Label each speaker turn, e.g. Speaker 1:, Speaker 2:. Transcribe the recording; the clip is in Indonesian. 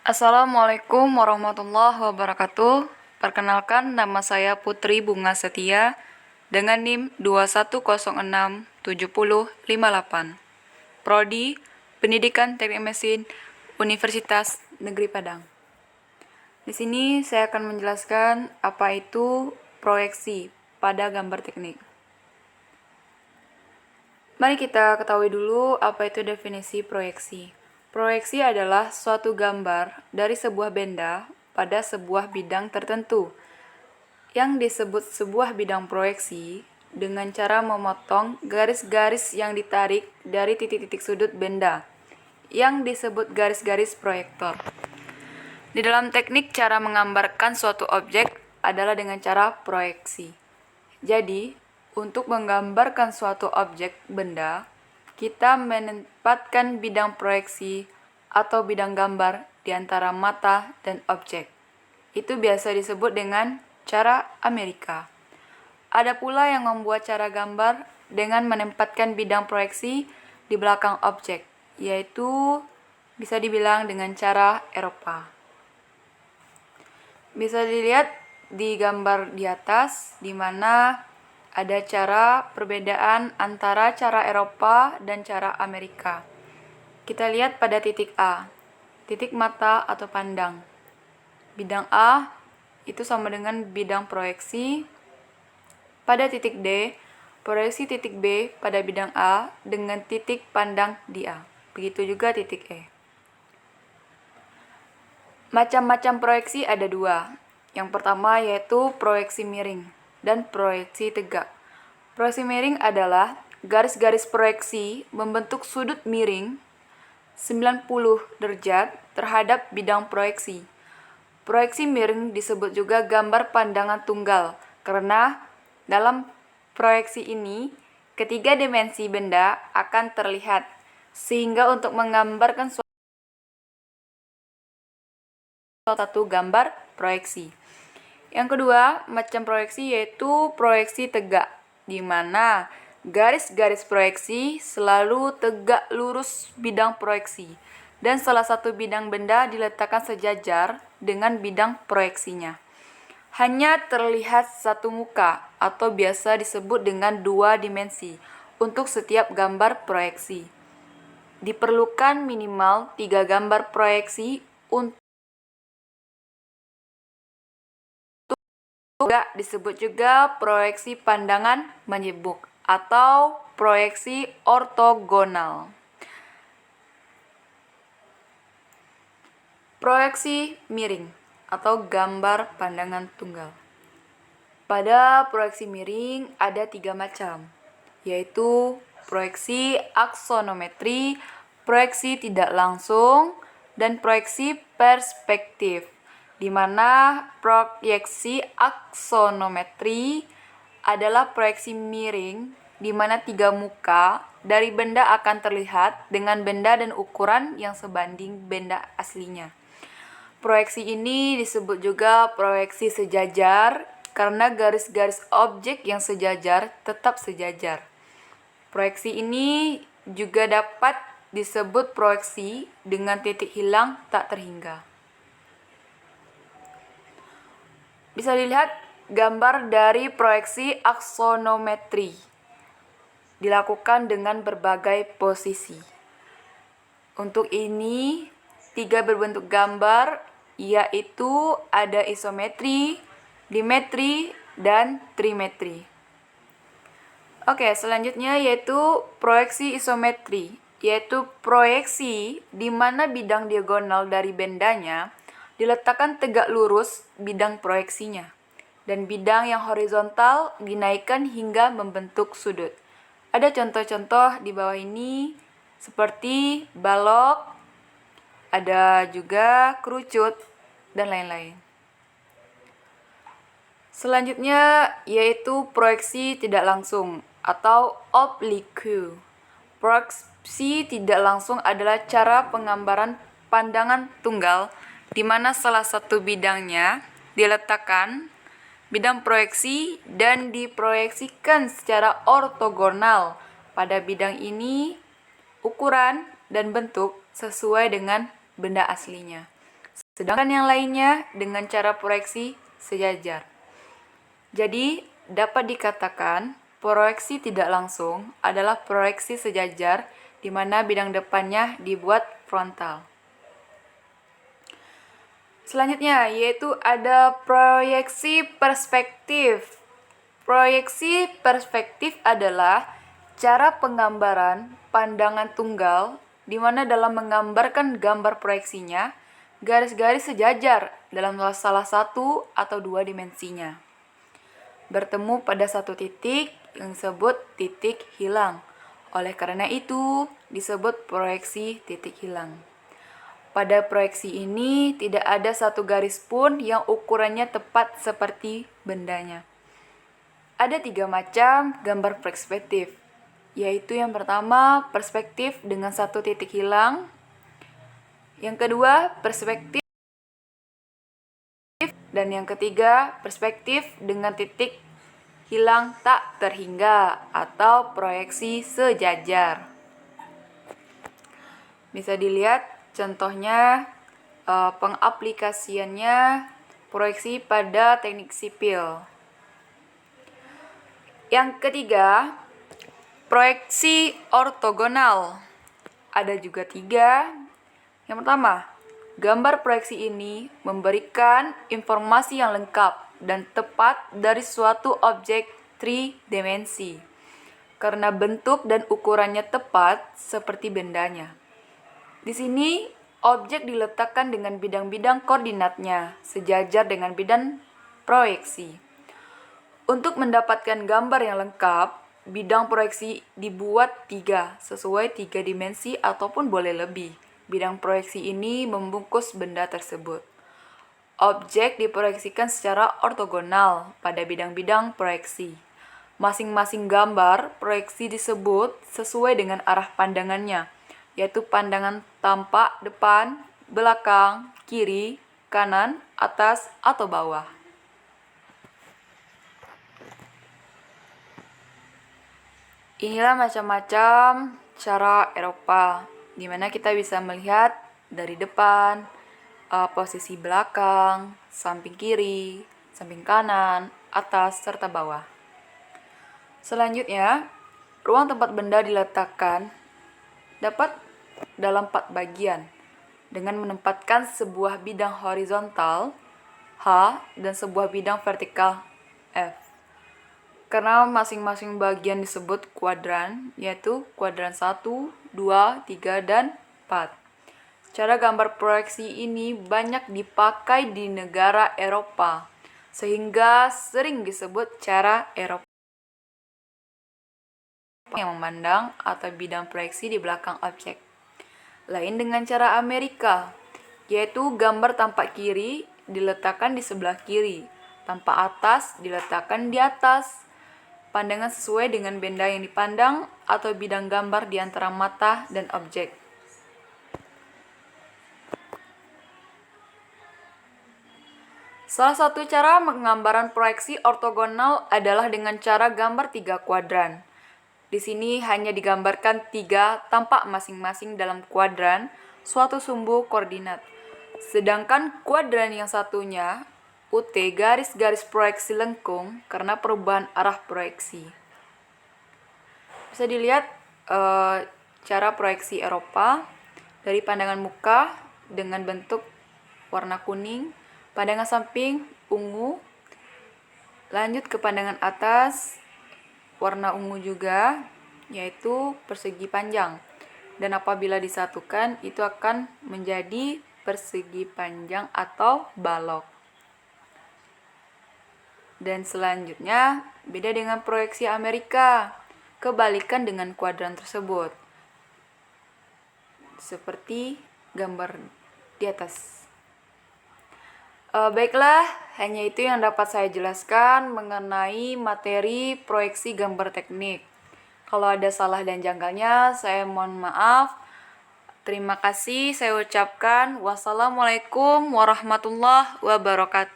Speaker 1: Assalamualaikum warahmatullahi wabarakatuh. Perkenalkan, nama saya Putri Bunga Setia dengan NIM 21067058. Prodi Pendidikan Teknik Mesin Universitas Negeri Padang. Di sini saya akan menjelaskan apa itu proyeksi pada gambar teknik. Mari kita ketahui dulu apa itu definisi proyeksi. Proyeksi adalah suatu gambar dari sebuah benda pada sebuah bidang tertentu. Yang disebut sebuah bidang proyeksi dengan cara memotong garis-garis yang ditarik dari titik-titik sudut benda, yang disebut garis-garis proyektor. Di dalam teknik, cara menggambarkan suatu objek adalah dengan cara proyeksi. Jadi, untuk menggambarkan suatu objek benda, kita menempatkan bidang proyeksi atau bidang gambar di antara mata dan objek. Itu biasa disebut dengan cara Amerika. Ada pula yang membuat cara gambar dengan menempatkan bidang proyeksi di belakang objek, yaitu bisa dibilang dengan cara Eropa. Bisa dilihat di gambar di atas, di mana ada cara perbedaan antara cara Eropa dan cara Amerika. Kita lihat pada titik A, titik mata atau pandang. Bidang A itu sama dengan bidang proyeksi. Pada titik D, proyeksi titik B pada bidang A dengan titik pandang di A. Begitu juga titik E. Macam-macam proyeksi ada dua. Yang pertama yaitu proyeksi miring dan proyeksi tegak. Proyeksi miring adalah garis-garis proyeksi membentuk sudut miring 90 derajat terhadap bidang proyeksi. Proyeksi miring disebut juga gambar pandangan tunggal karena dalam proyeksi ini ketiga dimensi benda akan terlihat, sehingga untuk menggambarkan satu gambar proyeksi. Yang kedua, macam proyeksi yaitu proyeksi tegak, di mana garis-garis proyeksi selalu tegak lurus bidang proyeksi, dan salah satu bidang benda diletakkan sejajar dengan bidang proyeksinya. Hanya terlihat satu muka atau biasa disebut dengan dua dimensi untuk setiap gambar proyeksi. Diperlukan minimal 3 gambar proyeksi untuk disebut juga proyeksi pandangan menyibuk atau proyeksi ortogonal. Proyeksi miring atau gambar pandangan tunggal. Pada proyeksi miring ada 3 macam, yaitu proyeksi aksonometri, proyeksi tidak langsung, dan proyeksi perspektif, di mana proyeksi aksonometri adalah proyeksi miring di mana 3 muka dari benda akan terlihat dengan benda dan ukuran yang sebanding benda aslinya. Proyeksi ini disebut juga proyeksi sejajar karena garis-garis objek yang sejajar tetap sejajar. Proyeksi ini juga dapat disebut proyeksi dengan titik hilang tak terhingga. Bisa dilihat gambar dari proyeksi aksonometri dilakukan dengan berbagai posisi. Untuk ini 3 berbentuk gambar, yaitu ada isometri, dimetri, dan trimetri. Oke, selanjutnya yaitu proyeksi isometri, yaitu proyeksi di mana bidang diagonal dari bendanya diletakkan tegak lurus bidang proyeksinya, dan bidang yang horizontal dinaikkan hingga membentuk sudut. Ada contoh-contoh di bawah ini seperti balok, ada juga kerucut, dan lain-lain. Selanjutnya yaitu proyeksi tidak langsung atau oblique. Proyeksi tidak langsung adalah cara penggambaran pandangan tunggal di mana salah satu bidangnya diletakkan bidang proyeksi dan diproyeksikan secara ortogonal pada bidang ini, ukuran dan bentuk sesuai dengan benda aslinya. sedangkan yang lainnya dengan cara proyeksi sejajar. Jadi, dapat dikatakan proyeksi tidak langsung adalah proyeksi sejajar di mana bidang depannya dibuat frontal. Selanjutnya yaitu ada proyeksi perspektif. Proyeksi perspektif adalah cara penggambaran pandangan tunggal di mana dalam menggambarkan gambar proyeksinya, garis-garis sejajar dalam salah satu atau dua dimensinya bertemu pada satu titik yang disebut titik hilang. Oleh karena itu, disebut proyeksi titik hilang. Pada proyeksi ini tidak ada satu garis pun yang ukurannya tepat seperti bendanya. Ada 3 macam gambar perspektif, yaitu yang pertama perspektif dengan satu titik hilang, yang kedua perspektif, dan yang ketiga perspektif dengan titik hilang tak terhingga atau proyeksi sejajar. Bisa dilihat contohnya pengaplikasiannya proyeksi pada teknik sipil. Yang ketiga, proyeksi ortogonal. Ada juga 3. Yang pertama, gambar proyeksi ini memberikan informasi yang lengkap dan tepat dari suatu objek tridimensi karena bentuk dan ukurannya tepat seperti bendanya. Di sini, objek diletakkan dengan bidang-bidang koordinatnya sejajar dengan bidang proyeksi. Untuk mendapatkan gambar yang lengkap, bidang proyeksi dibuat 3 sesuai 3 dimensi ataupun boleh lebih. Bidang proyeksi ini membungkus benda tersebut. Objek diproyeksikan secara ortogonal pada bidang-bidang proyeksi. Masing-masing gambar proyeksi disebut sesuai dengan arah pandangannya, yaitu pandangan tampak depan, belakang, kiri, kanan, atas, atau bawah. Inilah macam-macam cara Eropa, di mana kita bisa melihat dari depan, posisi belakang, samping kiri, samping kanan, atas, serta bawah. Selanjutnya, ruang tempat benda diletakkan dapat dalam 4 bagian dengan menempatkan sebuah bidang horizontal H dan sebuah bidang vertikal F. Karena masing-masing bagian disebut kuadran, yaitu kuadran 1, 2, 3, dan 4. Cara gambar proyeksi ini banyak dipakai di negara Eropa, sehingga sering disebut cara Eropa yang memandang atau bidang proyeksi di belakang objek. Lain dengan cara Amerika, yaitu gambar tampak kiri diletakkan di sebelah kiri, tampak atas diletakkan di atas. Pandangan sesuai dengan benda yang dipandang atau bidang gambar di antara mata dan objek. Salah satu cara penggambaran proyeksi ortogonal adalah dengan cara gambar 3 kuadran. Di sini hanya digambarkan 3 tampak masing-masing dalam kuadran suatu sumbu koordinat. Sedangkan kuadran yang satunya UT garis-garis proyeksi lengkung karena perubahan arah proyeksi. Bisa dilihat cara proyeksi Eropa dari pandangan muka dengan bentuk warna kuning, pandangan samping ungu, lanjut ke pandangan atas warna ungu juga, yaitu persegi panjang. Dan apabila disatukan itu akan menjadi persegi panjang atau balok. Dan selanjutnya, beda dengan proyeksi Amerika, kebalikan dengan kuadran tersebut. Seperti gambar di atas. Baiklah, hanya itu yang dapat saya jelaskan mengenai materi proyeksi gambar teknik. Kalau ada salah dan janggalnya, saya mohon maaf. Terima kasih saya ucapkan. Wassalamualaikum warahmatullahi wabarakatuh.